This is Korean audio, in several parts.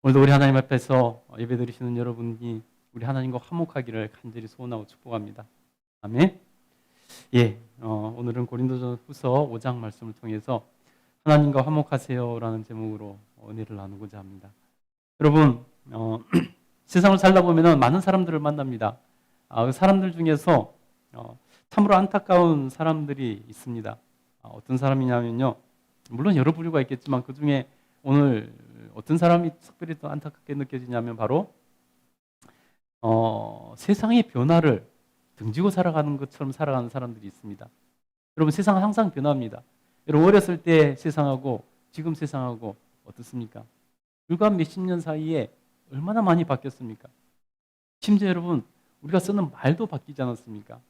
오늘도 우리 하나님 앞에서 예배드리시는 여러분이 우리 하나님과 화목하기를 간절히 소원하고 축복합니다. 아멘. 오늘은 고린도전후서 5장 말씀을 통해서 하나님과 화목하세요라는 제목으로 은혜를 나누고자 합니다. 여러분, 세상을 살다 보면 많은 사람들을 만납니다. 그 사람들 중에서 참으로 안타까운 사람들이 있습니다. 어떤 사람이냐면요, 물론 여러 부류가 있겠지만 그 중에 오늘 어떤 사람이 특별히 또 안타깝게 느껴지냐면 바로 세상의 변화를 등지고 살아가는 것처럼 살아가는 사람들이 있습니다. 여러분, 세상은 항상 변합니다. 여러분, 어렸을 때 세상하고 지금 세상하고 어떻습니까? 불과 몇십 년 사이에 얼마나 많이 바뀌었습니까? 심지어 여러분, 우리가 쓰는 말도 바뀌지 않았습니까?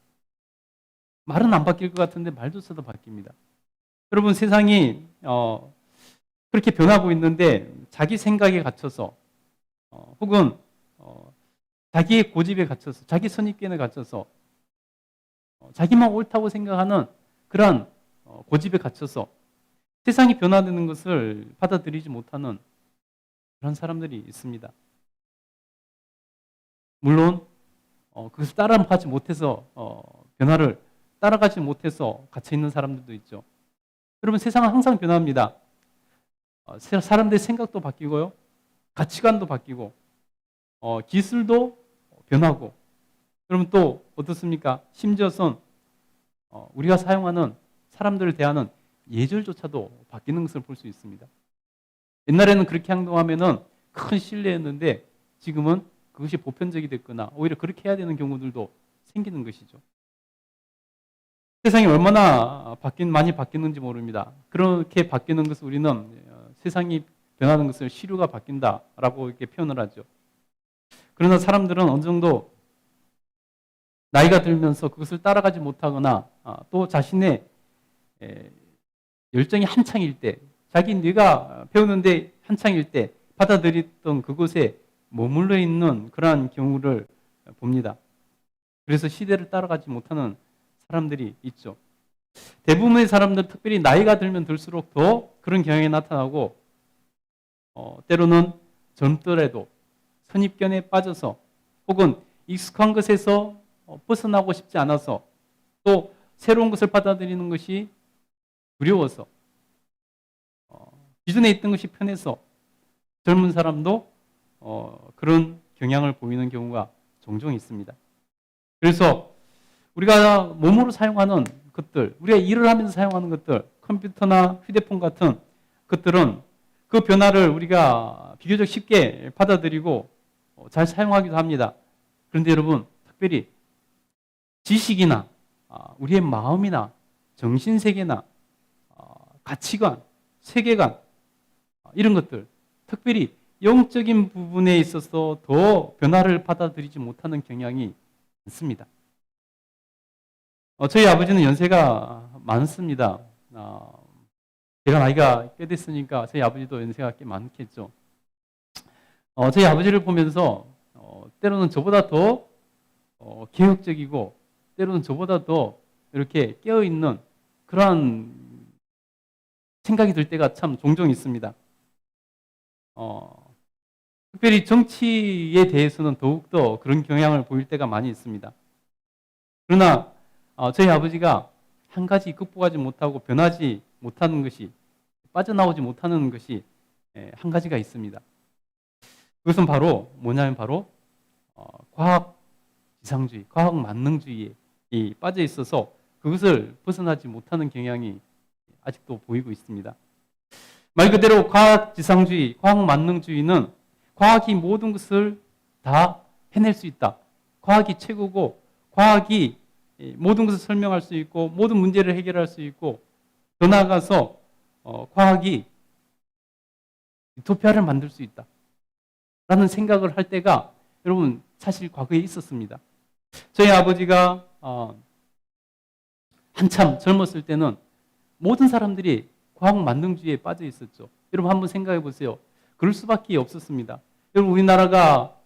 말은 안 바뀔 것 같은데 말도 써도 바뀝니다. 여러분, 세상이 그렇게 변하고 있는데 자기 생각에 갇혀서 혹은 자기의 고집에 갇혀서 자기 선입견에 갇혀서 자기만 옳다고 생각하는 그러한 고집에 갇혀서 세상이 변화되는 것을 받아들이지 못하는 그런 사람들이 있습니다. 물론 그것을 따라가지 못해서 변화를 따라가지 못해서 갇혀 있는 사람들도 있죠. 여러분, 세상은 항상 변합니다. 사람들의 생각도 바뀌고요, 가치관도 바뀌고, 기술도 변하고, 그러면 또 어떻습니까? 심지어선 우리가 사용하는 사람들을 대하는 예절조차도 바뀌는 것을 볼 수 있습니다. 옛날에는 그렇게 행동하면은 큰 신뢰였는데 지금은 그것이 보편적이 됐거나 오히려 그렇게 해야 되는 경우들도 생기는 것이죠. 세상이 얼마나 많이 바뀌는지 모릅니다. 그렇게 바뀌는 것을 우리는 세상이 변하는 것을 시류가 바뀐다라고 이렇게 표현을 하죠. 그러나 사람들은 어느 정도 나이가 들면서 그것을 따라가지 못하거나 또 자신의 열정이 한창일 때, 자기 뇌가 배우는데 한창일 때 받아들였던 그곳에 머물러 있는 그러한 경우를 봅니다. 그래서 시대를 따라가지 못하는 사람들이 있죠. 대부분의 사람들, 특별히 나이가 들면 들수록 더 그런 경향이 나타나고 때로는 젊더라도 선입견에 빠져서 혹은 익숙한 것에서 벗어나고 싶지 않아서 또 새로운 것을 받아들이는 것이 두려워서 기존에 있던 것이 편해서 젊은 사람도 그런 경향을 보이는 경우가 종종 있습니다. 그래서 우리가 몸으로 사용하는 것들, 우리가 일을 하면서 사용하는 것들, 컴퓨터나 휴대폰 같은 것들은 그 변화를 우리가 비교적 쉽게 받아들이고 잘 사용하기도 합니다. 그런데 여러분, 특별히 지식이나 우리의 마음이나 정신세계나 가치관, 세계관, 이런 것들, 특별히 영적인 부분에 있어서 더 변화를 받아들이지 못하는 경향이 많습니다. 저희 아버지는 연세가 많습니다. 제가 나이가 꽤 됐으니까 저희 아버지도 연세가 꽤 많겠죠. 저희 아버지를 보면서 때로는 저보다 더 개혁적이고 때로는 저보다 더 이렇게 깨어있는 그러한 생각이 들 때가 참 종종 있습니다. 특별히 정치에 대해서는 더욱더 그런 경향을 보일 때가 많이 있습니다. 그러나 저희 아버지가 한 가지 극복하지 못하고 변하지 못하는 것이, 빠져나오지 못하는 것이 한 가지가 있습니다. 그것은 바로 뭐냐면 바로 과학 지상주의, 과학 만능주의에 빠져 있어서 그것을 벗어나지 못하는 경향이 아직도 보이고 있습니다. 말 그대로 과학 지상주의, 과학 만능주의는 과학이 모든 것을 다 해낼 수 있다. 과학이 최고고 과학이 모든 것을 설명할 수 있고 모든 문제를 해결할 수 있고 더 나아가서 과학이 유토피아를 만들 수 있다 라는 생각을 할 때가 여러분 사실 과거에 있었습니다. 저희 아버지가 한참 젊었을 때는 모든 사람들이 과학 만능주의에 빠져 있었죠. 여러분 한번 생각해 보세요. 그럴 수밖에 없었습니다. 여러분, 우리나라가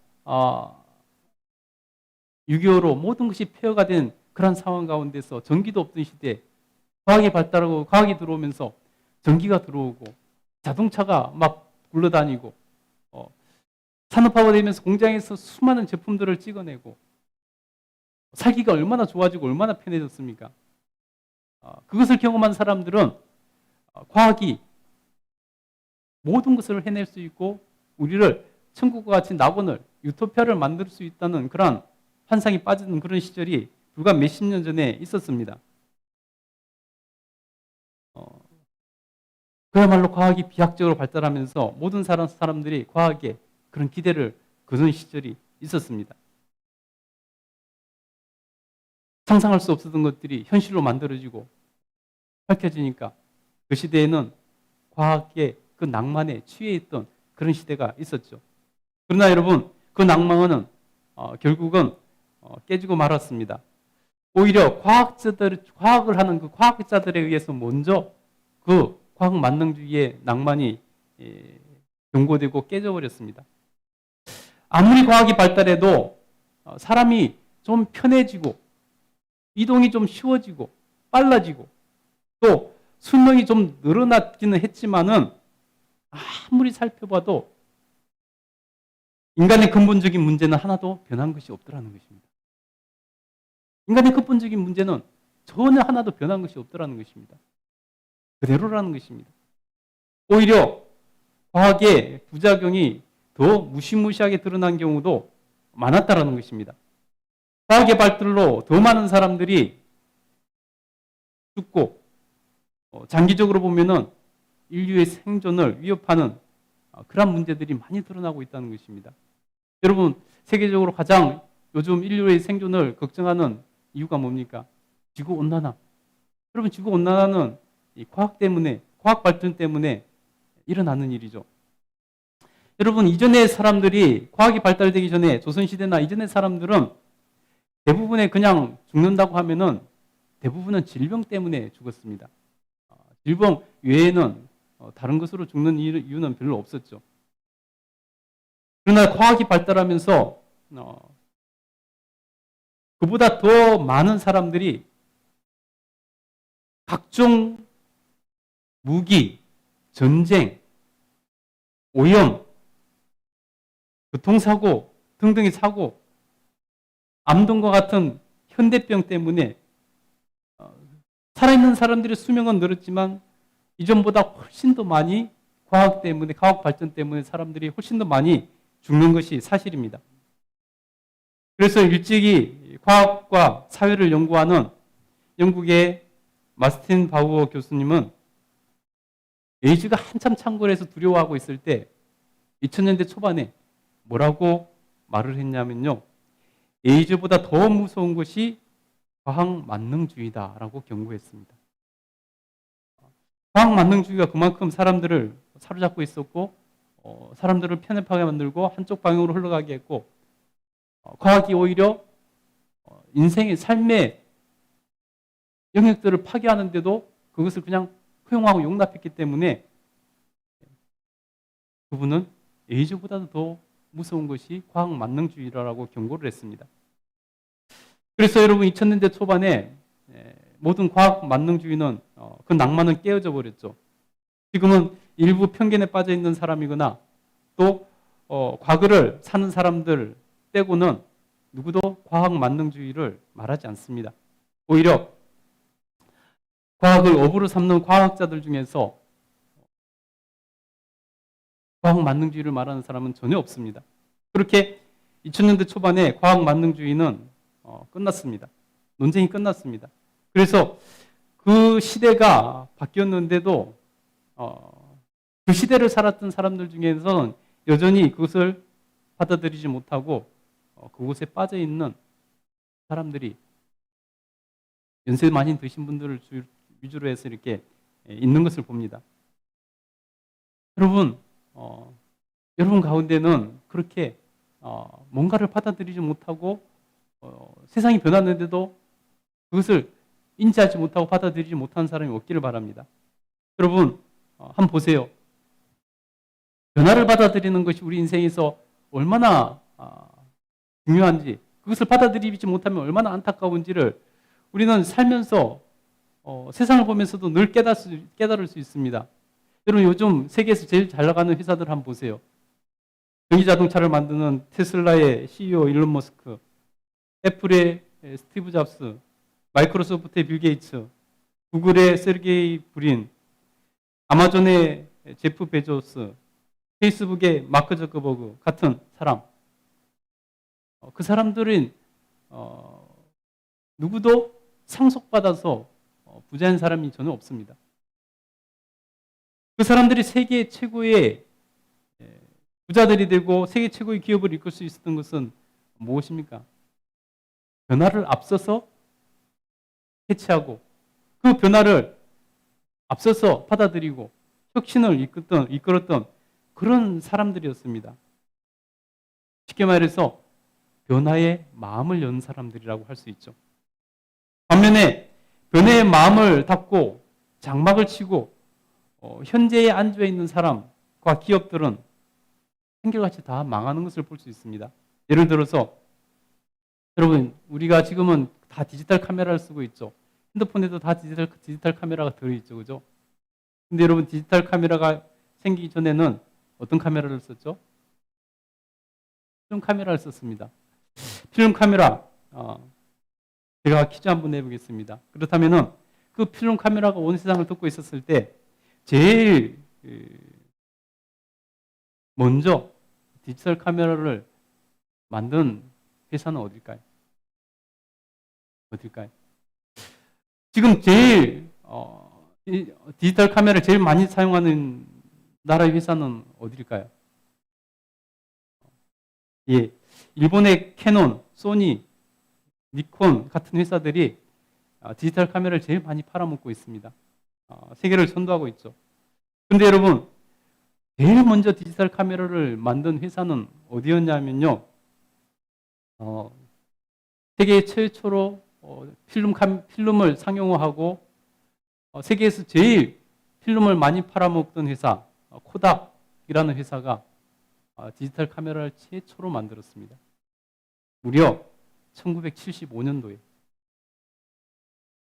6.25로 모든 것이 폐허가 된 그런 상황 가운데서 전기도 없던 시대에 과학이 발달하고 과학이 들어오면서 전기가 들어오고 자동차가 막 굴러다니고 산업화되면서 공장에서 수많은 제품들을 찍어내고 살기가 얼마나 좋아지고 얼마나 편해졌습니까? 그것을 경험한 사람들은 과학이 모든 것을 해낼 수 있고 우리를 천국과 같이 낙원을 유토피아를 만들 수 있다는 그런 환상이 빠지는 그런 시절이 불과 몇십 년 전에 있었습니다. 그야말로 과학이 비약적으로 발달하면서 모든 사람들이 과학에 그런 기대를 거둔 시절이 있었습니다. 상상할 수 없었던 것들이 현실로 만들어지고 밝혀지니까 그 시대에는 과학의 그 낭만에 취해 있던 그런 시대가 있었죠. 그러나 여러분, 그 낭만은 결국은 깨지고 말았습니다. 오히려 과학을 하는 그 과학자들에 의해서 먼저 그 과학 만능주의의 낭만이 경고되고 깨져버렸습니다. 아무리 과학이 발달해도 사람이 좀 편해지고 이동이 좀 쉬워지고 빨라지고 또 수명이 좀 늘어나기는 했지만은 아무리 살펴봐도 인간의 근본적인 문제는 하나도 변한 것이 없더라는 것입니다. 인간의 근본적인 문제는 전혀 하나도 변한 것이 없더라는 것입니다. 그대로라는 것입니다. 오히려 과학의 부작용이 더 무시무시하게 드러난 경우도 많았다라는 것입니다. 과학의 발달로 더 많은 사람들이 죽고 장기적으로 보면은 인류의 생존을 위협하는 그런 문제들이 많이 드러나고 있다는 것입니다. 여러분, 세계적으로 가장 요즘 인류의 생존을 걱정하는 이유가 뭡니까? 지구온난화. 여러분, 지구온난화는 이 과학 때문에, 과학 발전 때문에 일어나는 일이죠. 여러분, 이전의 사람들이 과학이 발달되기 전에 조선시대나 이전의 사람들은 대부분의 그냥 죽는다고 하면은 대부분은 질병 때문에 죽었습니다. 질병 외에는 다른 것으로 죽는 이유는 별로 없었죠. 그러나 과학이 발달하면서 그보다 더 많은 사람들이 각종 무기, 전쟁, 오염, 교통사고 등등의 사고, 암등과 같은 현대병 때문에 살아있는 사람들의 수명은 늘었지만 이전보다 훨씬 더 많이 과학 때문에, 과학 발전 때문에 사람들이 훨씬 더 많이 죽는 것이 사실입니다. 그래서 일찍이 과학과 사회를 연구하는 영국의 마스틴 바우어 교수님은 에이즈가 한참 창궐해서 두려워하고 있을 때 2000년대 초반에 뭐라고 말을 했냐면요. 에이즈보다 더 무서운 것이 과학 만능주의다라고 경고했습니다. 과학 만능주의가 그만큼 사람들을 사로잡고 있었고 사람들을 편협하게 만들고 한쪽 방향으로 흘러가게 했고 과학이 오히려 인생의 삶의 영역들을 파괴하는데도 그것을 그냥 허용하고 용납했기 때문에 그분은 에이즈보다도 더 무서운 것이 과학 만능주의라고 경고를 했습니다. 그래서 여러분 2000년대 초반에 모든 과학 만능주의는 그 낭만은 깨어져 버렸죠. 지금은 일부 편견에 빠져 있는 사람이거나 또 과거를 사는 사람들 빼고는 누구도 과학 만능주의를 말하지 않습니다. 오히려 과학을 업으로 삼는 과학자들 중에서 과학 만능주의를 말하는 사람은 전혀 없습니다. 그렇게 2000년대 초반에 과학 만능주의는 끝났습니다. 논쟁이 끝났습니다. 그래서 그 시대가 바뀌었는데도 그 시대를 살았던 사람들 중에서는 여전히 그것을 받아들이지 못하고 그곳에 빠져 있는 사람들이 연세 많이 드신 분들을 위주로 해서 이렇게 있는 것을 봅니다. 여러분, 여러분 가운데는 그렇게 뭔가를 받아들이지 못하고 세상이 변했는데도 그것을 인지하지 못하고 받아들이지 못하는 사람이 없기를 바랍니다. 여러분, 한번 보세요. 변화를 받아들이는 것이 우리 인생에서 얼마나 중요한지, 그것을 받아들이지 못하면 얼마나 안타까운지를 우리는 살면서 세상을 보면서도 늘 깨달을 수 있습니다. 여러분, 요즘 세계에서 제일 잘 나가는 회사들 한번 보세요. 전기 자동차를 만드는 테슬라의 CEO 일론 머스크, 애플의 스티브 잡스, 마이크로소프트의 빌 게이츠, 구글의 세르게이 브린, 아마존의 제프 베조스, 페이스북의 마크 저커버그 같은 사람, 그 사람들은 누구도 상속받아서 부자인 사람이 저는 없습니다. 그 사람들이 세계 최고의 부자들이 되고 세계 최고의 기업을 이끌 수 있었던 것은 무엇입니까? 변화를 앞서서 캐치하고 그 변화를 앞서서 받아들이고 혁신을 이끌었던 그런 사람들이었습니다. 쉽게 말해서 변화의 마음을 연 사람들이라고 할 수 있죠. 반면에 변화의 마음을 닫고 장막을 치고 현재에 안주해 있는 사람과 기업들은 한결같이 다 망하는 것을 볼 수 있습니다. 예를 들어서 여러분, 우리가 지금은 다 디지털 카메라를 쓰고 있죠. 핸드폰에도 다 디지털 카메라가 들어있죠. 그죠? 근데 여러분, 디지털 카메라가 생기기 전에는 어떤 카메라를 썼죠? 필름 카메라를 썼습니다. 필름 카메라, 제가 퀴즈 한번 내보겠습니다. 그렇다면은 그 필름 카메라가 온 세상을 덮고 있었을 때 제일 먼저 디지털 카메라를 만든 회사는 어딜까요? 어딜까요? 지금 제일 디지털 카메라를 제일 많이 사용하는 나라의 회사는 어딜까요? 예, 일본의 캐논, 소니, 니콘 같은 회사들이 디지털 카메라를 제일 많이 팔아먹고 있습니다. 세계를 선도하고 있죠. 근데 여러분, 제일 먼저 디지털 카메라를 만든 회사는 어디였냐면요. 세계 최초로 필름을 상용화하고 세계에서 제일 필름을 많이 팔아먹던 회사, 코닥이라는 회사가 디지털 카메라를 최초로 만들었습니다. 무려 1975년도에.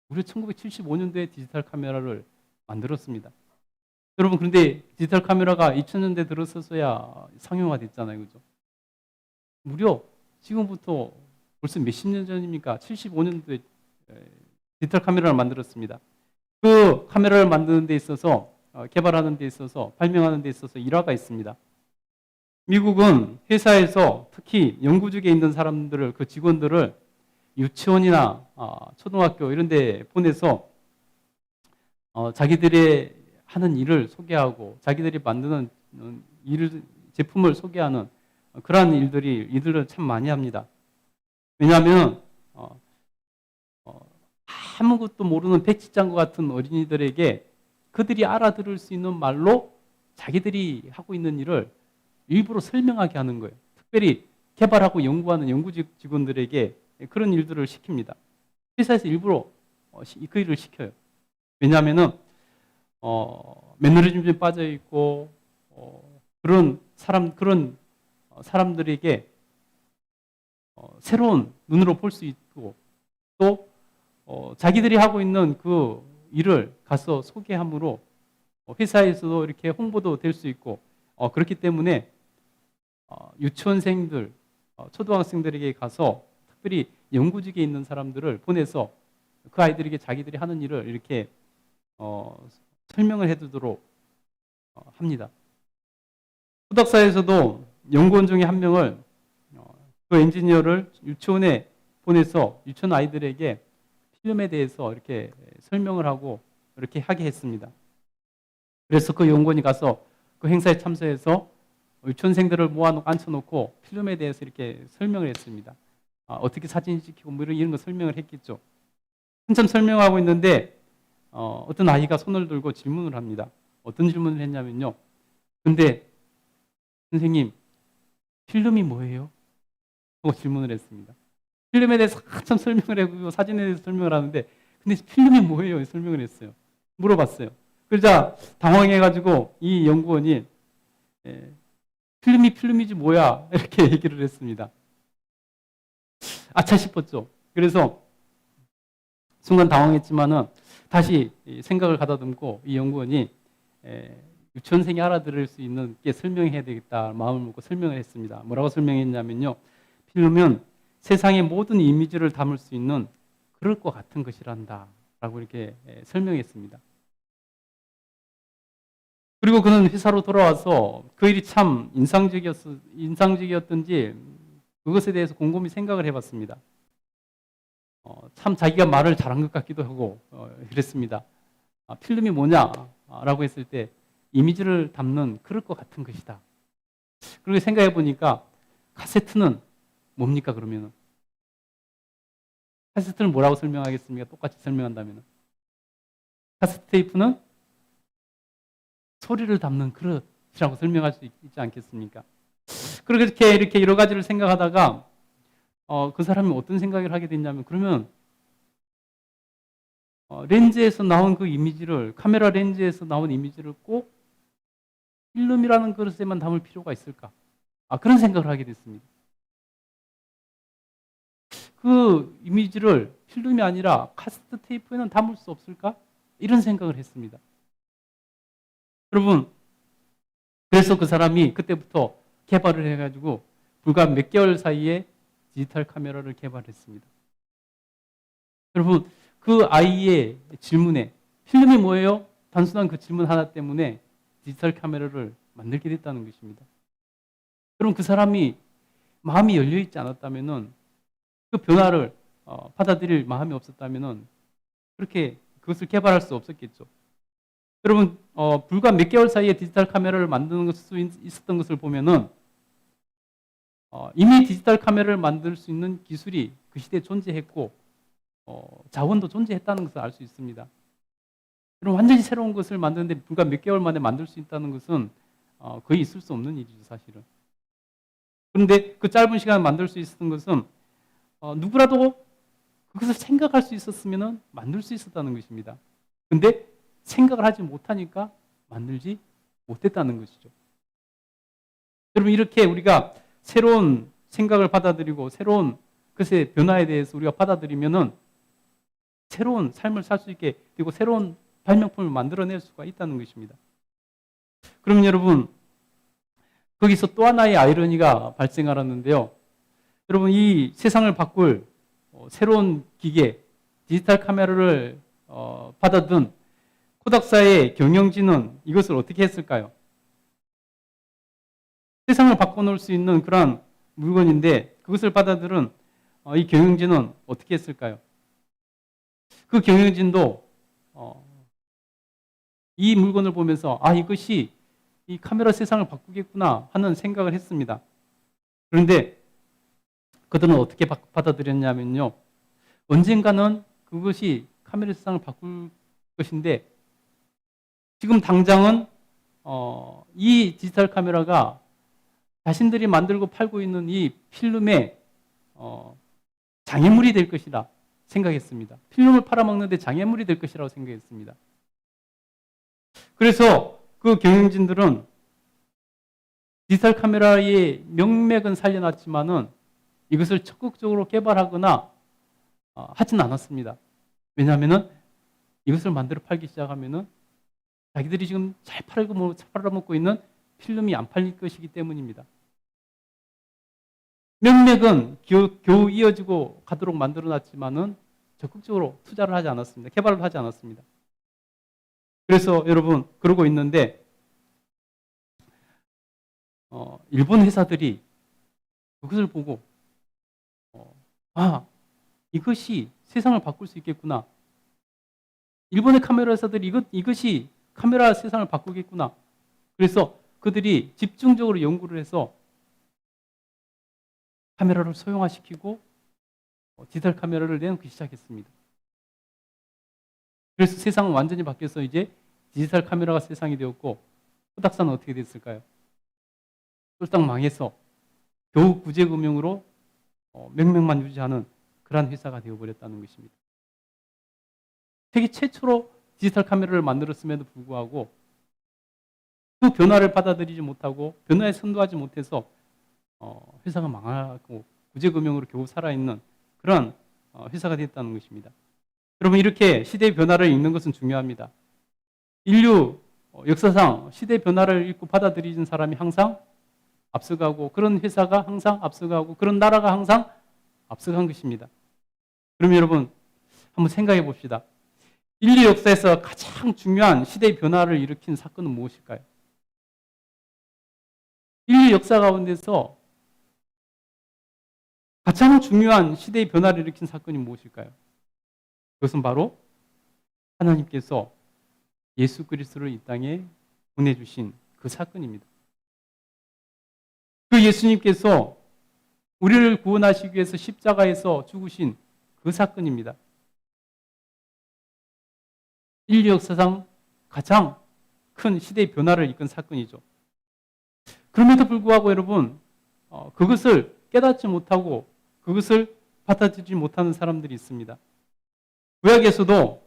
무려 1975년도에 디지털 카메라를 만들었습니다. 여러분, 그런데 디지털 카메라가 2000년대 들어서서야 상용화됐잖아요. 그죠? 무려 지금부터 벌써 몇십 년 전입니까? 75년도에 디지털 카메라를 만들었습니다. 그 카메라를 만드는 데 있어서, 개발하는 데 있어서, 발명하는 데 있어서 일화가 있습니다. 미국은 회사에서 특히 연구직에 있는 사람들을, 그 직원들을 유치원이나 초등학교 이런 데 보내서 자기들의 하는 일을 소개하고 자기들이 만드는 제품을 소개하는 그러한 일들을 참 많이 합니다. 왜냐하면 아무것도 모르는 백지장과 같은 어린이들에게 그들이 알아들을 수 있는 말로 자기들이 하고 있는 일을 일부러 설명하게 하는 거예요. 특별히 개발하고 연구하는 연구직 직원들에게 그런 일들을 시킵니다. 회사에서 일부러 그 일을 시켜요. 왜냐하면은 매너리즘에 빠져 있고 그런 사람들에게 새로운 눈으로 볼 수 있고 또 자기들이 하고 있는 그 일을 가서 소개함으로 회사에서도 이렇게 홍보도 될 수 있고 그렇기 때문에 유치원생들, 초등학생들에게 가서 특별히 연구직에 있는 사람들을 보내서 그 아이들에게 자기들이 하는 일을 이렇게 설명을 해두도록 합니다. 후닥사에서도 연구원 중에 한 명을 그 엔지니어를 유치원에 보내서 유치원 아이들에게 필름에 대해서 이렇게 설명을 하고 이렇게 하게 했습니다. 그래서 그 연구원이 가서 그 행사에 참석해서 유치원생들을 앉혀놓고 필름에 대해서 이렇게 설명을 했습니다. 어떻게 사진 찍히고 뭐 이런 거 설명을 했겠죠. 한참 설명하고 있는데 어떤 아이가 손을 들고 질문을 합니다. 어떤 질문을 했냐면요. 근데 선생님, 필름이 뭐예요? 하고 질문을 했습니다. 필름에 대해서 한참 설명을 하고 사진에 대해서 설명을 하는데 근데 필름이 뭐예요? 설명을 했어요. 물어봤어요. 그러자 당황해가지고 이 연구원이 필름이지 뭐야? 이렇게 얘기를 했습니다. 아차 싶었죠. 그래서 순간 당황했지만은 다시 생각을 가다듬고 이 연구원이 유치원생이 알아들을 수 있는 게 설명해야 되겠다 마음을 먹고 설명을 했습니다. 뭐라고 설명했냐면요. 필름은 세상의 모든 이미지를 담을 수 있는 그럴 것 같은 것이란다 라고 이렇게 설명했습니다. 그리고 그는 회사로 돌아와서 그 일이 참 인상적이었던지 그것에 대해서 곰곰이 생각을 해봤습니다. 참 자기가 말을 잘한 것 같기도 하고 그랬습니다. 필름이 뭐냐라고 했을 때 이미지를 담는 그럴 것 같은 것이다. 그렇게 생각해 보니까 카세트는 뭡니까 그러면은? 카세트는 뭐라고 설명하겠습니까? 똑같이 설명한다면 카세트 테이프는 소리를 담는 그릇이라고 설명할 수 있지 않겠습니까? 그렇게 이렇게 여러 가지를 생각하다가 그 사람이 어떤 생각을 하게 됐냐면 그러면 렌즈에서 나온 그 이미지를 카메라 렌즈에서 나온 이미지를 꼭 필름이라는 그릇에만 담을 필요가 있을까? 그런 생각을 하게 됐습니다. 그 이미지를 필름이 아니라 카세트 테이프에는 담을 수 없을까? 이런 생각을 했습니다. 여러분, 그래서 그 사람이 그때부터 개발을 해가지고 불과 몇 개월 사이에 디지털 카메라를 개발했습니다. 여러분, 그 아이의 질문에 필름이 뭐예요? 단순한 그 질문 하나 때문에 디지털 카메라를 만들게 됐다는 것입니다. 여러분, 그 사람이 마음이 열려있지 않았다면 그 변화를 받아들일 마음이 없었다면 그렇게 그것을 개발할 수 없었겠죠. 여러분, 불과 몇 개월 사이에 디지털 카메라를 만드는 수 있었던 것을 보면은 이미 디지털 카메라를 만들 수 있는 기술이 그 시대에 존재했고 자원도 존재했다는 것을 알 수 있습니다. 여러분, 완전히 새로운 것을 만드는데 불과 몇 개월 만에 만들 수 있다는 것은 거의 있을 수 없는 일이죠, 사실은. 그런데 그 짧은 시간에 만들 수 있었던 것은 누구라도 그것을 생각할 수 있었으면 만들 수 있었다는 것입니다. 근데 생각을 하지 못하니까 만들지 못했다는 것이죠. 여러분, 이렇게 우리가 새로운 생각을 받아들이고 새로운 것의 변화에 대해서 우리가 받아들이면은 새로운 삶을 살 수 있게 되고 새로운 발명품을 만들어낼 수가 있다는 것입니다. 그러면 여러분, 거기서 또 하나의 아이러니가 발생하는데요. 여러분, 이 세상을 바꿀 새로운 기계, 디지털 카메라를 받아든 코닥사의 경영진은 이것을 어떻게 했을까요? 세상을 바꿔놓을 수 있는 그러한 물건인데 그것을 받아들은 이 경영진은 어떻게 했을까요? 그 경영진도 이 물건을 보면서 이것이 이 카메라 세상을 바꾸겠구나 하는 생각을 했습니다. 그런데 그들은 어떻게 받아들였냐면요. 언젠가는 그것이 카메라 세상을 바꿀 것인데 지금 당장은 이 디지털 카메라가 자신들이 만들고 팔고 있는 이 필름의 장애물이 될 것이다 생각했습니다. 필름을 팔아먹는데 장애물이 될 것이라고 생각했습니다. 그래서 그 경영진들은 디지털 카메라의 명맥은 살려놨지만은 이것을 적극적으로 개발하거나 하진 않았습니다. 왜냐하면은 이것을 만들어 팔기 시작하면은 자기들이 지금 잘 팔아먹고 있는 필름이 안 팔릴 것이기 때문입니다. 명맥은 겨우 이어지고 가도록 만들어놨지만은 적극적으로 투자를 하지 않았습니다. 개발을 하지 않았습니다. 그래서 여러분 그러고 있는데 일본 회사들이 그것을 보고 이것이 세상을 바꿀 수 있겠구나. 일본의 카메라 회사들이 이것이 카메라 세상을 바꾸겠구나. 그래서 그들이 집중적으로 연구를 해서 카메라를 소형화시키고 디지털 카메라를 내놓기 시작했습니다. 그래서 세상은 완전히 바뀌어서 이제 디지털 카메라가 세상이 되었고 코닥사는 어떻게 됐을까요? 쫄딱 망해서 겨우 구제금융으로 명맥만 유지하는 그러한 회사가 되어버렸다는 것입니다. 세계 최초로 디지털 카메라를 만들었음에도 불구하고 그 변화를 받아들이지 못하고 변화에 선도하지 못해서 회사가 망하고 구제금융으로 겨우 살아있는 그런 회사가 됐다는 것입니다. 여러분, 이렇게 시대의 변화를 읽는 것은 중요합니다. 인류 역사상 시대 변화를 읽고 받아들이는 사람이 항상 앞서가고 그런 회사가 항상 앞서가고 그런 나라가 항상 앞서간 것입니다. 그럼 여러분 한번 생각해 봅시다. 인류 역사에서 가장 중요한 시대의 변화를 일으킨 사건은 무엇일까요? 인류 역사 가운데서 가장 중요한 시대의 변화를 일으킨 사건이 무엇일까요? 그것은 바로 하나님께서 예수 그리스도를 이 땅에 보내주신 그 사건입니다. 그 예수님께서 우리를 구원하시기 위해서 십자가에서 죽으신 그 사건입니다. 인류 역사상 가장 큰 시대의 변화를 이끈 사건이죠. 그럼에도 불구하고 여러분, 그것을 깨닫지 못하고 그것을 받아들이지 못하는 사람들이 있습니다. 구약에서도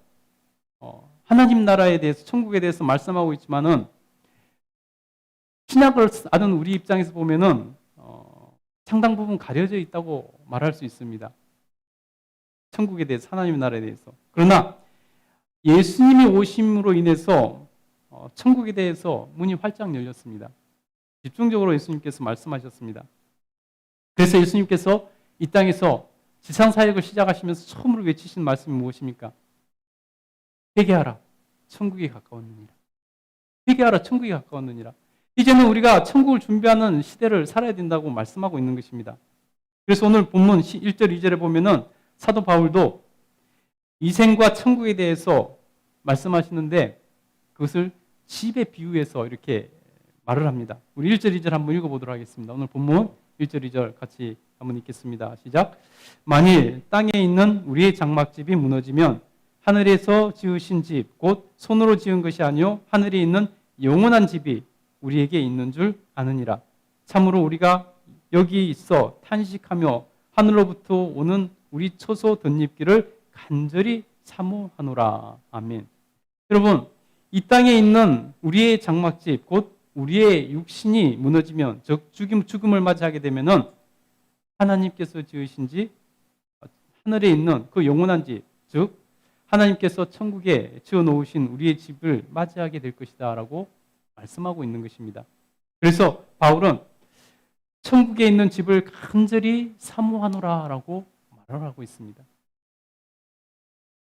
하나님 나라에 대해서, 천국에 대해서 말씀하고 있지만은 신약을 아는 우리 입장에서 보면은 상당 부분 가려져 있다고 말할 수 있습니다. 천국에 대해서, 하나님 나라에 대해서. 그러나 예수님이 오심으로 인해서 천국에 대해서 문이 활짝 열렸습니다. 집중적으로 예수님께서 말씀하셨습니다. 그래서 예수님께서 이 땅에서 지상 사역을 시작하시면서 처음으로 외치신 말씀이 무엇입니까? 회개하라, 천국이 가까웠느니라. 회개하라, 천국이 가까웠느니라. 이제는 우리가 천국을 준비하는 시대를 살아야 된다고 말씀하고 있는 것입니다. 그래서 오늘 본문 1절, 2절에 보면은 사도 바울도 이생과 천국에 대해서 말씀하시는데 그것을 집에 비유해서 이렇게 말을 합니다. 우리 1절, 2절 한번 읽어보도록 하겠습니다. 오늘 본문 1절, 2절 같이 한번 읽겠습니다. 시작. 만일 땅에 있는 우리의 장막집이 무너지면 하늘에서 지으신 집, 곧 손으로 지은 것이 아니요 하늘에 있는 영원한 집이 우리에게 있는 줄 아느니라. 참으로 우리가 여기 있어 탄식하며 하늘로부터 오는 우리 처소 덧입기를 간절히 사모하노라. 아멘. 여러분, 이 땅에 있는 우리의 장막집, 곧 우리의 육신이 무너지면, 즉 죽음을 맞이하게 되면은 하나님께서 지으신 집, 하늘에 있는 그 영원한 집, 즉 하나님께서 천국에 지어놓으신 우리의 집을 맞이하게 될 것이다 라고 말씀하고 있는 것입니다. 그래서 바울은 천국에 있는 집을 간절히 사모하노라 라고 말을 하고 있습니다.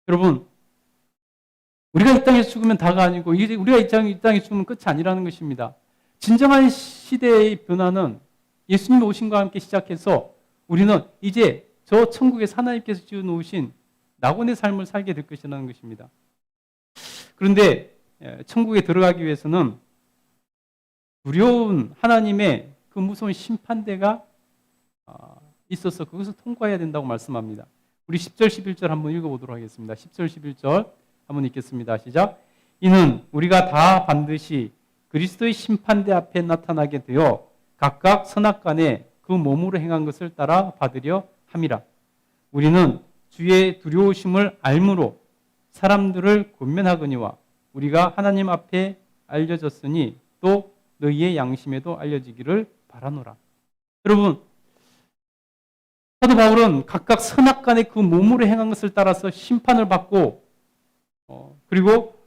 여러분, 우리가 이 땅에서 죽으면 다가 아니고 우리가 이 땅에 죽으면 끝이 아니라는 것입니다. 진정한 시대의 변화는 예수님이 오심과 함께 시작해서 우리는 이제 저 천국에서 하나님께서 지어놓으신 낙원의 삶을 살게 될 것이라는 것입니다. 그런데 천국에 들어가기 위해서는 두려운 하나님의 그 무서운 심판대가 있어서 그것을 통과해야 된다고 말씀합니다. 우리 10절, 11절 한번 읽어보도록 하겠습니다. 10절, 11절 한번 읽겠습니다. 시작. 이는 우리가 다 반드시 그리스도의 심판대 앞에 나타나게 되어 각각 선악간에 그 몸으로 행한 것을 따라 받으려 함이라. 우리는 주의 두려우심을 알므로 사람들을 권면하거니와 우리가 하나님 앞에 알려졌으니 또 너희의 양심에도 알려지기를 바라노라. 여러분, 사도 바울은 각각 선악간에 그 몸으로 행한 것을 따라서 심판을 받고 그리고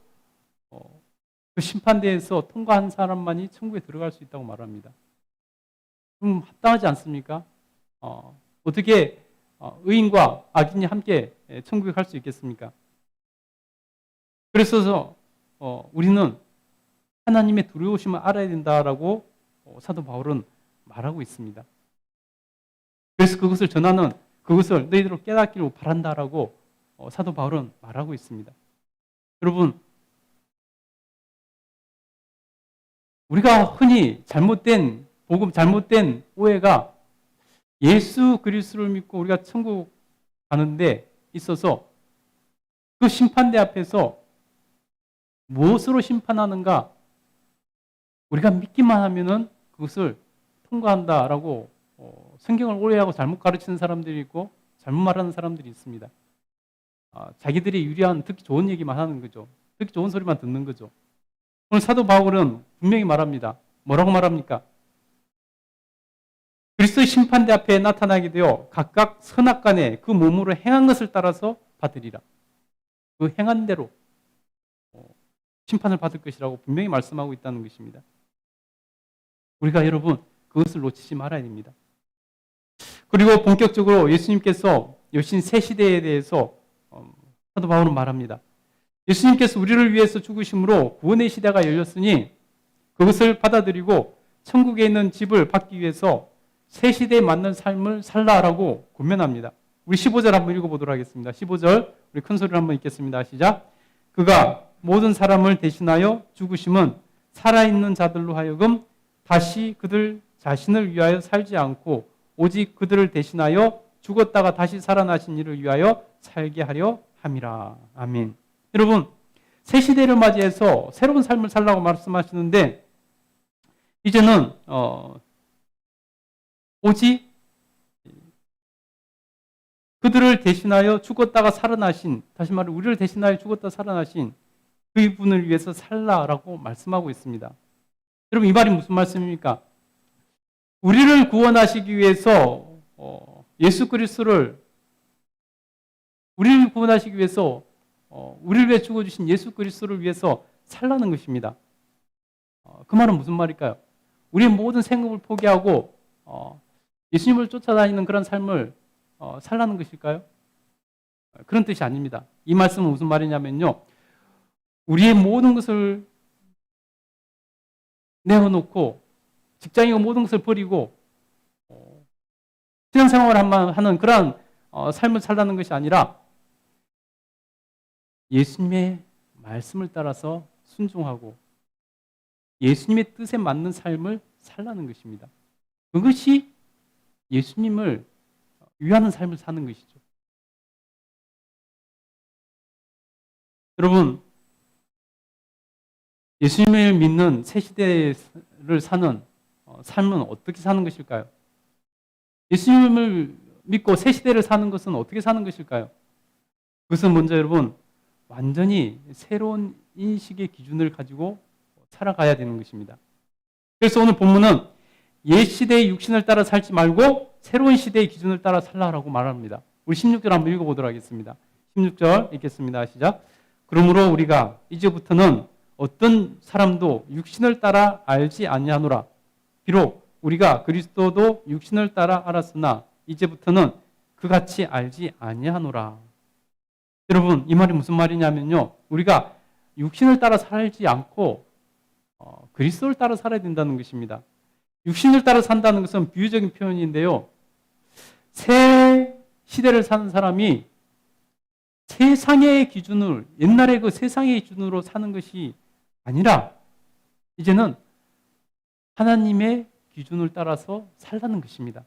그 심판대에서 통과한 사람만이 천국에 들어갈 수 있다고 말합니다. 합당하지 않습니까? 어떻게 의인과 악인이 함께 천국에 갈 수 있겠습니까? 그래서 우리는 하나님의 두려우심을 알아야 된다라고 사도 바울은 말하고 있습니다. 그래서 그것을 전하는, 그것을 너희들로 깨닫기를 바란다라고 사도 바울은 말하고 있습니다. 여러분, 우리가 흔히 잘못된 복음, 잘못된 오해가 예수 그리스도를 믿고 우리가 천국 가는데 있어서 그 심판대 앞에서 무엇으로 심판하는가? 우리가 믿기만 하면은 그것을 통과한다라고 성경을 오해하고 잘못 가르치는 사람들이 있고 잘못 말하는 사람들이 있습니다. 자기들이 유리한, 듣기 좋은 얘기만 하는 거죠. 듣기 좋은 소리만 듣는 거죠. 오늘 사도 바울은 분명히 말합니다. 뭐라고 말합니까? 그리스도의 심판대 앞에 나타나게 되어 각각 선악간에 그 몸으로 행한 것을 따라서 받으리라. 그 행한 대로 심판을 받을 것이라고 분명히 말씀하고 있다는 것입니다. 우리가 여러분 그것을 놓치지 말아야 됩니다. 그리고 본격적으로 예수님께서 여신 새 시대에 대해서 사도 바울은 말합니다. 예수님께서 우리를 위해서 죽으심으로 구원의 시대가 열렸으니 그것을 받아들이고 천국에 있는 집을 받기 위해서 새 시대에 맞는 삶을 살라라고 권면합니다. 우리 15절 한번 읽어보도록 하겠습니다. 15절 우리 큰 소리로 한번 읽겠습니다. 시작. 그가 모든 사람을 대신하여 죽으심은 살아있는 자들로 하여금 다시 그들 자신을 위하여 살지 않고 오직 그들을 대신하여 죽었다가 다시 살아나신 이를 위하여 살게 하려 함이라. 아멘. 여러분, 새 시대를 맞이해서 새로운 삶을 살라고 말씀하시는데 이제는 오직 그들을 대신하여 죽었다가 살아나신, 다시 말해 우리를 대신하여 죽었다 살아나신 그분을 위해서 살라라고 말씀하고 있습니다. 여러분, 이 말이 무슨 말씀입니까? 우리를 구원하시기 위해서 예수 그리스도를 우리를 구원하시기 위해서 우리를 위해 죽어주신 예수 그리스도를 위해서 살라는 것입니다. 그 말은 무슨 말일까요? 우리의 모든 생업을 포기하고 예수님을 쫓아다니는 그런 삶을 살라는 것일까요? 그런 뜻이 아닙니다. 이 말씀은 무슨 말이냐면요. 우리의 모든 것을 내어놓고 직장이고 모든 것을 버리고 신앙생활을 하는 그런 삶을 살라는 것이 아니라 예수님의 말씀을 따라서 순종하고 예수님의 뜻에 맞는 삶을 살라는 것입니다. 그것이 예수님을 위하는 삶을 사는 것이죠. 여러분, 예수님을 믿는 새 시대를 사는 삶은 어떻게 사는 것일까요? 예수님을 믿고 새 시대를 사는 것은 어떻게 사는 것일까요? 그것은 먼저 여러분 완전히 새로운 인식의 기준을 가지고 살아가야 되는 것입니다. 그래서 오늘 본문은 옛 시대의 육신을 따라 살지 말고 새로운 시대의 기준을 따라 살라라고 말합니다. 우리 16절 한번 읽어보도록 하겠습니다. 16절 읽겠습니다. 시작. 그러므로 우리가 이제부터는 어떤 사람도 육신을 따라 알지 아니하노라. 비록 우리가 그리스도도 육신을 따라 알았으나 이제부터는 그같이 알지 아니하노라. 여러분, 이 말이 무슨 말이냐면요. 우리가 육신을 따라 살지 않고 그리스도를 따라 살아야 된다는 것입니다. 육신을 따라 산다는 것은 비유적인 표현인데요. 새 시대를 사는 사람이 세상의 기준을, 옛날에 그 세상의 기준으로 사는 것이 아니라 이제는 하나님의 기준을 따라서 살라는 것입니다.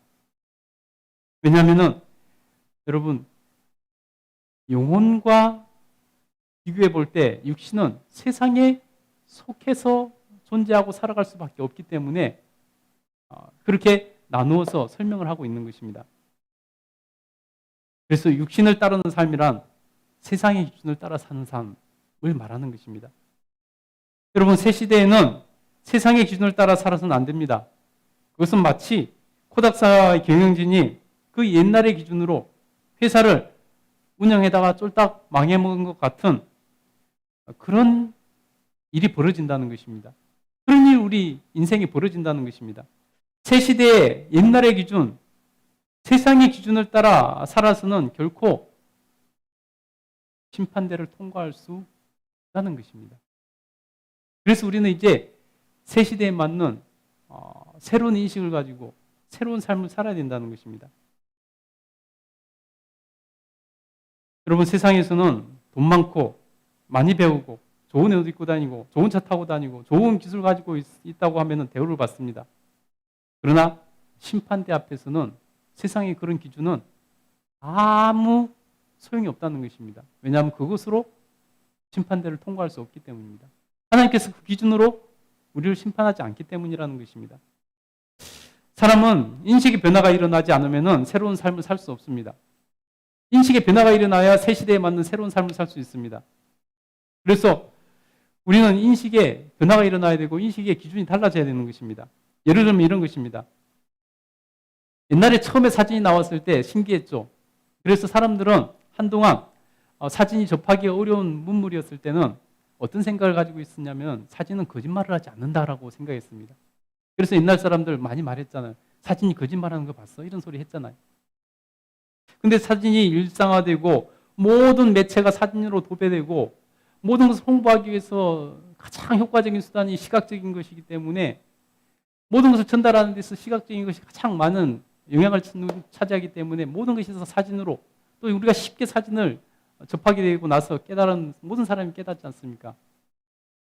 왜냐하면 여러분, 영혼과 비교해 볼 때 육신은 세상에 속해서 존재하고 살아갈 수밖에 없기 때문에 그렇게 나누어서 설명을 하고 있는 것입니다. 그래서 육신을 따르는 삶이란 세상의 기준을 따라 사는 삶을 말하는 것입니다. 여러분, 새 시대에는 세상의 기준을 따라 살아서는 안 됩니다. 그것은 마치 코닥사의 경영진이 그 옛날의 기준으로 회사를 운영에다가 쫄딱 망해먹은 것 같은 그런 일이 벌어진다는 것입니다. 그런 일 우리 인생이 벌어진다는 것입니다. 새 시대의 옛날의 기준, 세상의 기준을 따라 살아서는 결코 심판대를 통과할 수 없다는 것입니다. 그래서 우리는 이제 새 시대에 맞는 새로운 인식을 가지고 새로운 삶을 살아야 된다는 것입니다. 여러분, 세상에서는 돈 많고 많이 배우고 좋은 옷 입고 다니고 좋은 차 타고 다니고 좋은 기술 가지고 있다고 하면 대우를 받습니다. 그러나 심판대 앞에서는 세상의 그런 기준은 아무 소용이 없다는 것입니다. 왜냐하면 그것으로 심판대를 통과할 수 없기 때문입니다. 하나님께서 그 기준으로 우리를 심판하지 않기 때문이라는 것입니다. 사람은 인식의 변화가 일어나지 않으면 새로운 삶을 살 수 없습니다. 인식의 변화가 일어나야 새 시대에 맞는 새로운 삶을 살 수 있습니다. 그래서 우리는 인식의 변화가 일어나야 되고 인식의 기준이 달라져야 되는 것입니다. 예를 들면 이런 것입니다. 옛날에 처음에 사진이 나왔을 때 신기했죠. 그래서 사람들은 한동안 사진이 접하기 어려운 문물이었을 때는 어떤 생각을 가지고 있었냐면 사진은 거짓말을 하지 않는다라고 생각했습니다. 그래서 옛날 사람들 많이 말했잖아요. 사진이 거짓말하는 거 봤어? 이런 소리 했잖아요. 근데 사진이 일상화되고 모든 매체가 사진으로 도배되고 모든 것을 홍보하기 위해서 가장 효과적인 수단이 시각적인 것이기 때문에 모든 것을 전달하는 데서 시각적인 것이 가장 많은 영향을 차지하기 때문에 모든 것이 사진으로 또 우리가 쉽게 사진을 접하게 되고 나서 깨달은 모든 사람이 깨닫지 않습니까?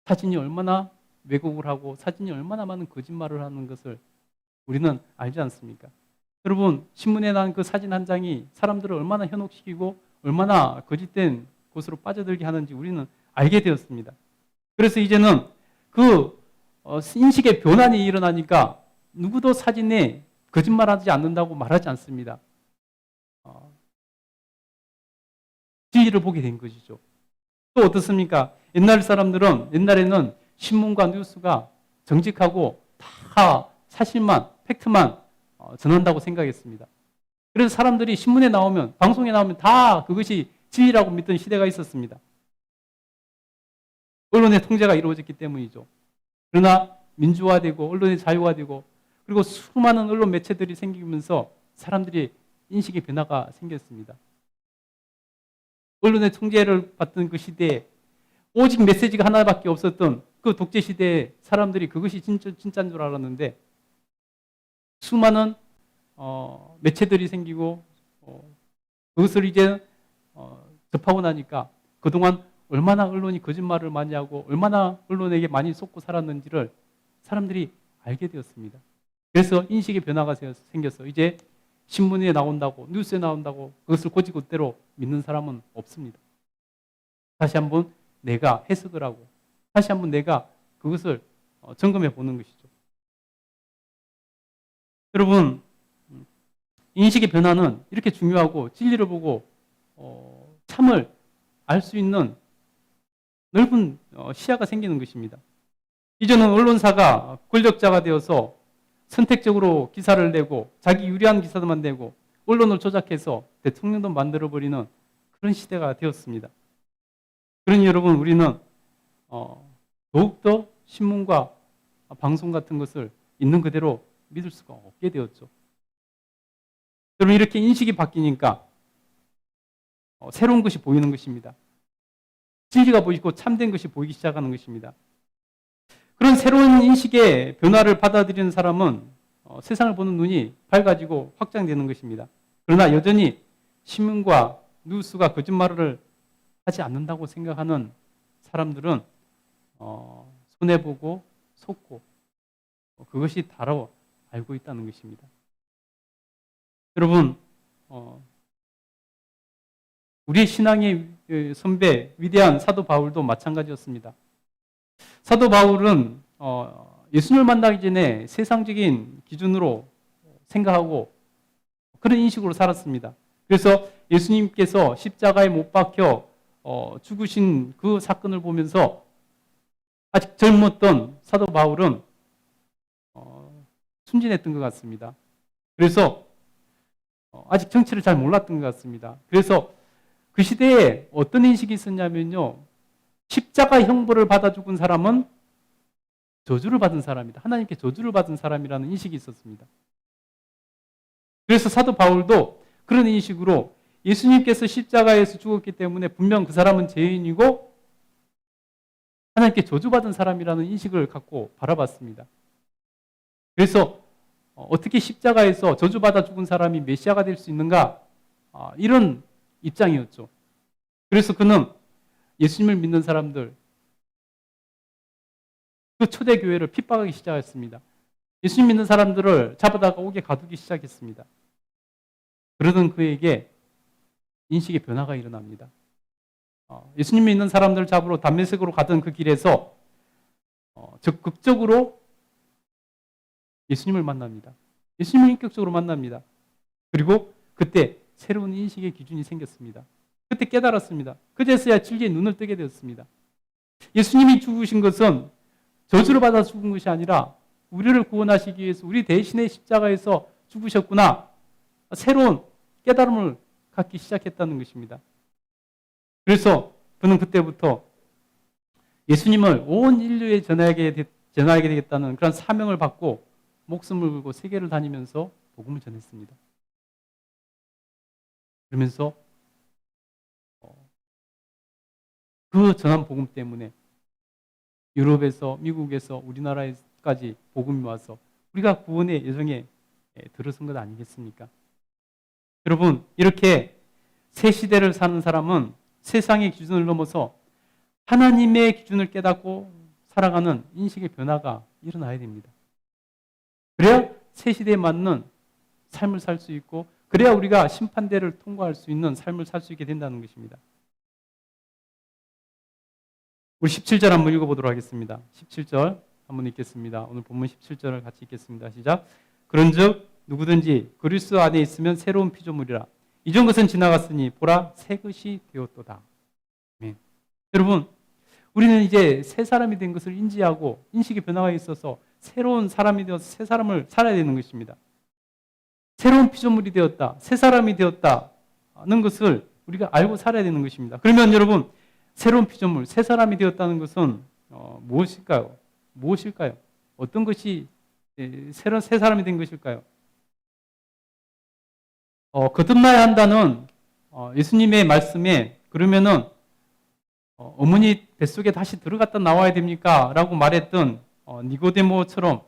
사진이 얼마나 왜곡을 하고 사진이 얼마나 많은 거짓말을 하는 것을 우리는 알지 않습니까? 여러분, 신문에 난 그 사진 한 장이 사람들을 얼마나 현혹시키고 얼마나 거짓된 곳으로 빠져들게 하는지 우리는 알게 되었습니다. 그래서 이제는 그 인식의 변환이 일어나니까 누구도 사진에 거짓말하지 않는다고 말하지 않습니다. 진리를 보게 된 것이죠. 또 어떻습니까? 옛날에는 신문과 뉴스가 정직하고 다 사실만, 팩트만 전한다고 생각했습니다. 그래서 사람들이 신문에 나오면, 방송에 나오면 다 그것이 진리라고 믿던 시대가 있었습니다. 언론의 통제가 이루어졌기 때문이죠. 그러나 민주화되고 언론의 자유화되고 그리고 수많은 언론 매체들이 생기면서 사람들이 인식의 변화가 생겼습니다. 언론의 통제를 받던 그 시대에 오직 메시지가 하나밖에 없었던 그 독재 시대에 사람들이 그것이 진짜인 줄 알았는데 수많은 매체들이 생기고 그것을 이제 접하고 나니까 그동안 얼마나 언론이 거짓말을 많이 하고 얼마나 언론에게 많이 속고 살았는지를 사람들이 알게 되었습니다. 그래서 인식의 변화가 생겼어. 이제 신문에 나온다고 뉴스에 나온다고 그것을 곧이곧대로 믿는 사람은 없습니다. 다시 한번 내가 해석을 하고 다시 한번 내가 그것을 점검해 보는 것이죠. 여러분, 인식의 변화는 이렇게 중요하고 진리를 보고 참을 알 수 있는 넓은 시야가 생기는 것입니다. 이제는 언론사가 권력자가 되어서 선택적으로 기사를 내고 자기 유리한 기사들만 내고 언론을 조작해서 대통령도 만들어버리는 그런 시대가 되었습니다. 그러니 여러분, 우리는 더욱더 신문과 방송 같은 것을 있는 그대로 믿을 수가 없게 되었죠. 여러분, 이렇게 인식이 바뀌니까 새로운 것이 보이는 것입니다. 진리가 보이고 참된 것이 보이기 시작하는 것입니다. 그런 새로운 인식의 변화를 받아들이는 사람은 세상을 보는 눈이 밝아지고 확장되는 것입니다. 그러나 여전히 신문과 뉴스가 거짓말을 하지 않는다고 생각하는 사람들은 손해보고 속고 그것이 다라고 알고 있다는 것입니다. 여러분, 우리의 신앙의 선배 위대한 사도 바울도 마찬가지였습니다. 사도 바울은 예수님을 만나기 전에 세상적인 기준으로 생각하고 그런 인식으로 살았습니다. 그래서 예수님께서 십자가에 못 박혀 죽으신 그 사건을 보면서 아직 젊었던 사도 바울은 순진했던 것 같습니다. 그래서 아직 정치를 잘 몰랐던 것 같습니다. 그래서 그 시대에 어떤 인식이 있었냐면요, 십자가 형벌을 받아 죽은 사람은 저주를 받은 사람이다. 하나님께 저주를 받은 사람이라는 인식이 있었습니다. 그래서 사도 바울도 그런 인식으로 예수님께서 십자가에서 죽었기 때문에 분명 그 사람은 죄인이고 하나님께 저주받은 사람이라는 인식을 갖고 바라봤습니다. 그래서 어떻게 십자가에서 저주받아 죽은 사람이 메시아가 될 수 있는가? 이런 입장이었죠. 그래서 그는 예수님을 믿는 사람들, 그 초대교회를 핍박하기 시작했습니다. 예수님 믿는 사람들을 잡아다가 옥에 가두기 시작했습니다. 그러던 그에게 인식의 변화가 일어납니다. 예수님 믿는 사람들을 잡으러 담메색으로 가던 그 길에서 적극적으로 예수님을 만납니다. 예수님을 인격적으로 만납니다. 그리고 그때 새로운 인식의 기준이 생겼습니다. 그때 깨달았습니다. 그제서야 진리의 눈을 뜨게 되었습니다. 예수님이 죽으신 것은 저주를 받아 죽은 것이 아니라 우리를 구원하시기 위해서 우리 대신에 십자가에서 죽으셨구나. 새로운 깨달음을 갖기 시작했다는 것입니다. 그래서 그는 그때부터 예수님을 온 인류에 전하게 되겠다는 그런 사명을 받고 목숨을 걸고 세계를 다니면서 복음을 전했습니다. 그러면서 그 전한 복음 때문에 유럽에서, 미국에서, 우리나라에까지 복음이 와서 우리가 구원의 여정에 들어선 것 아니겠습니까? 여러분, 이렇게 새 시대를 사는 사람은 세상의 기준을 넘어서 하나님의 기준을 깨닫고 살아가는 인식의 변화가 일어나야 됩니다. 그래야 새 시대에 맞는 삶을 살 수 있고, 그래야 우리가 심판대를 통과할 수 있는 삶을 살 수 있게 된다는 것입니다. 우리 17절 한번 읽어보도록 하겠습니다. 17절 한번 읽겠습니다. 오늘 본문 17절을 같이 읽겠습니다. 시작. 그런즉 누구든지 그리스도 안에 있으면 새로운 피조물이라. 이전 것은 지나갔으니 보라 새 것이 되었도다. 아멘. 여러분, 우리는 이제 새 사람이 된 것을 인지하고 인식의 변화가 있어서 새로운 사람이 되어서 새 사람을 살아야 되는 것입니다. 새로운 피조물이 되었다, 새 사람이 되었다는 것을 우리가 알고 살아야 되는 것입니다. 그러면 여러분, 새로운 피조물, 새 사람이 되었다는 것은 무엇일까요? 무엇일까요? 어떤 것이 새로운 새 사람이 된 것일까요? 거듭나야 한다는 예수님의 말씀에 그러면은 어머니 뱃속에 다시 들어갔다 나와야 됩니까? 라고 말했던 니고데모처럼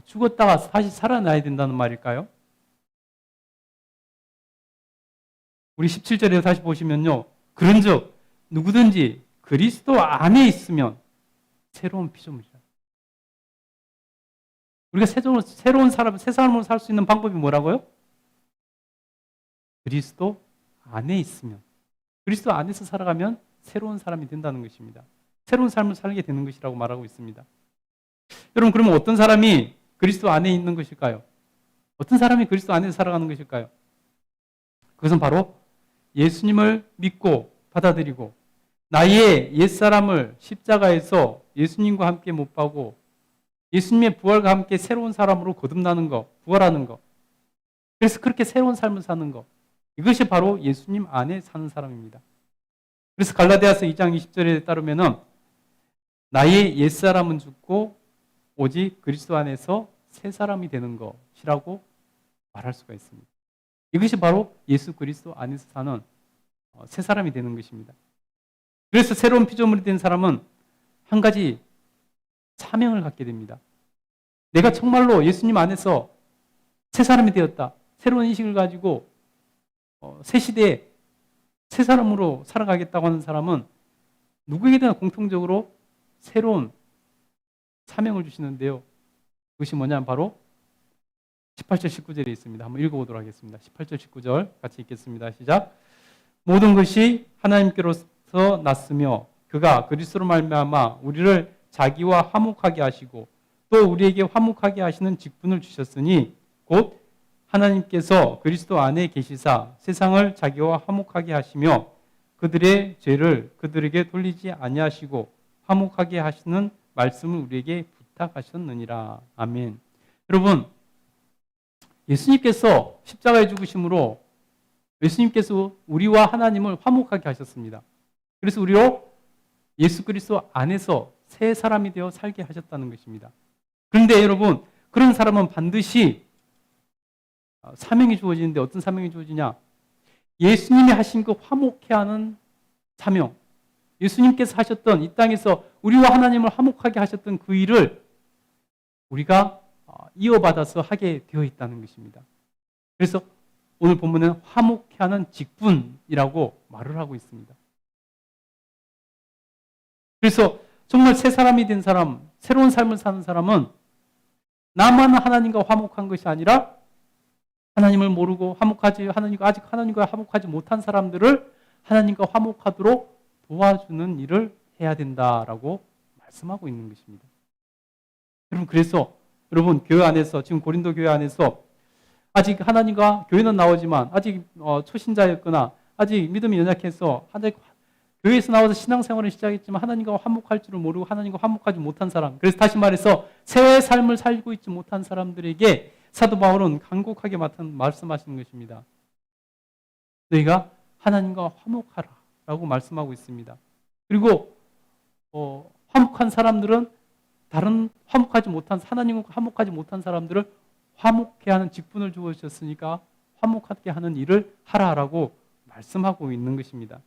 죽었다가 다시 살아나야 된다는 말일까요? 우리 17절에 다시 보시면요. 그런즉 누구든지 그리스도 안에 있으면 새로운 피조물이다. 우리가 새로운 사람, 새 사람으로 살 수 있는 방법이 뭐라고요? 그리스도 안에 있으면, 그리스도 안에서 살아가면 새로운 사람이 된다는 것입니다. 새로운 삶을 살게 되는 것이라고 말하고 있습니다. 여러분, 그러면 어떤 사람이 그리스도 안에 있는 것일까요? 어떤 사람이 그리스도 안에서 살아가는 것일까요? 그것은 바로 예수님을 믿고 받아들이고 나의 옛사람을 십자가에서 예수님과 함께 못 박고 예수님의 부활과 함께 새로운 사람으로 거듭나는 것, 부활하는 것. 그래서 그렇게 새로운 삶을 사는 것. 이것이 바로 예수님 안에 사는 사람입니다. 그래서 갈라디아서 2장 20절에 따르면은 나의 옛사람은 죽고 오직 그리스도 안에서 새 사람이 되는 것이라고 말할 수가 있습니다. 이것이 바로 예수 그리스도 안에서 사는 새 사람이 되는 것입니다. 그래서 새로운 피조물이 된 사람은 한 가지 사명을 갖게 됩니다. 내가 정말로 예수님 안에서 새 사람이 되었다. 새로운 인식을 가지고 새 시대에 새 사람으로 살아가겠다고 하는 사람은 누구에게나 공통적으로 새로운 사명을 주시는데요. 그것이 뭐냐면 바로 18절 19절에 있습니다. 한번 읽어보도록 하겠습니다. 18절 19절 같이 읽겠습니다. 시작. 모든 것이 하나님께로서 났으며 그가 그리스도로 말미암아 우리를 자기와 화목하게 하시고 또 우리에게 화목하게 하시는 직분을 주셨으니 곧 하나님께서 그리스도 안에 계시사 세상을 자기와 화목하게 하시며 그들의 죄를 그들에게 돌리지 아니하시고 화목하게 하시는 말씀을 우리에게 부탁하셨느니라. 아멘. 여러분, 예수님께서 십자가에 죽으심으로 예수님께서 우리와 하나님을 화목하게 하셨습니다. 그래서 우리로 예수 그리스도 안에서 새 사람이 되어 살게 하셨다는 것입니다. 그런데 여러분, 그런 사람은 반드시 사명이 주어지는데 어떤 사명이 주어지냐? 예수님이 하신 그 화목해 하는 사명. 예수님께서 하셨던 이 땅에서 우리와 하나님을 화목하게 하셨던 그 일을 우리가 이어받아서 하게 되어 있다는 것입니다. 그래서 오늘 본문은 화목해 하는 직분이라고 말을 하고 있습니다. 그래서 정말 새 사람이 된 사람, 새로운 삶을 사는 사람은 나만 하나님과 화목한 것이 아니라 하나님을 모르고 아직 하나님과 화목하지 못한 사람들을 하나님과 화목하도록 도와주는 일을 해야 된다라고 말씀하고 있는 것입니다. 여러분, 그래서 여러분 교회 안에서 지금 고린도 교회 안에서 아직 하나님과 교회는 나오지만 아직 초신자였거나 아직 믿음이 연약해서 아직 교회에서 나와서 신앙생활을 시작했지만 하나님과 화목할 줄을 모르고 하나님과 화목하지 못한 사람, 그래서 다시 말해서 새 삶을 살고 있지 못한 사람들에게 사도 바울은 간곡하게 말씀하시는 것입니다. 너희가 하나님과 화목하라 라고 말씀하고 있습니다. 그리고 화목한 사람들은 다른 하나님과 화목하지 못한 사람들을 화목해 하는 직분을 주어주셨으니까 화목하게 하는 일을 하라라고 말씀하고 있는 것입니다.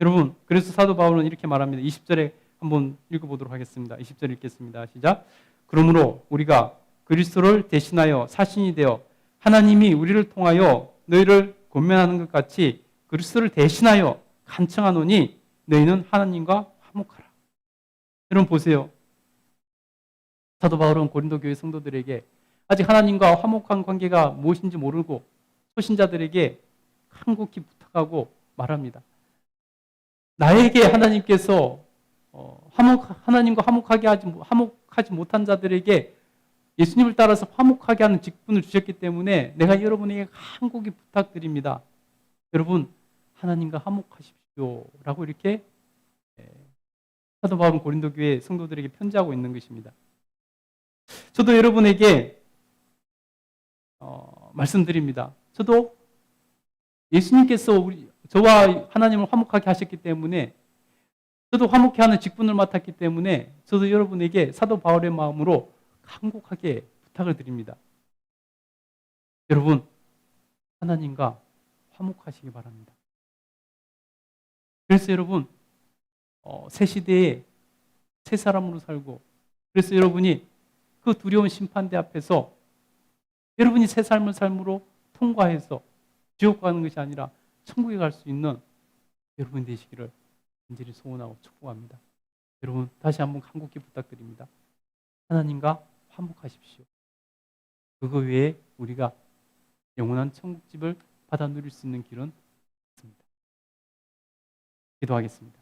여러분, 그래서 사도 바울은 이렇게 말합니다. 20절에 한번 읽어보도록 하겠습니다. 20절 읽겠습니다. 시작. 그러므로 우리가 그리스도를 대신하여 사신이 되어 하나님이 우리를 통하여 너희를 권면하는 것 같이 그리스도를 대신하여 간청하노니 너희는 하나님과 화목하라. 여러분 보세요. 사도 바울은 고린도 교회 성도들에게 아직 하나님과 화목한 관계가 무엇인지 모르고 초신자들에게 간곡히 부탁하고 말합니다. 나에게 하나님께서 하나님과 화목하지 못한 자들에게 예수님을 따라서 화목하게 하는 직분을 주셨기 때문에 내가 여러분에게 간곡히 부탁드립니다. 여러분 하나님과 화목하십시오 라고 이렇게 사도 바울은 고린도 교회 성도들에게 편지하고 있는 것입니다. 저도 여러분에게 말씀드립니다. 저도 예수님께서 저와 하나님을 화목하게 하셨기 때문에 저도 화목해 하는 직분을 맡았기 때문에 저도 여러분에게 사도 바울의 마음으로 간곡하게 부탁을 드립니다. 여러분 하나님과 화목하시기 바랍니다. 그래서 여러분 새 시대에 새 사람으로 살고 그래서 여러분이 그 두려운 심판대 앞에서 여러분이 새 삶을 삶으로 통과해서 지옥 가는 것이 아니라 천국에 갈 수 있는 여러분 되시기를 간절히 소원하고 축복합니다. 여러분 다시 한번 간곡히 부탁드립니다. 하나님과 화목하십시오. 그거 외에 우리가 영원한 천국집을 받아 누릴 수 있는 길은 없습니다. 기도하겠습니다.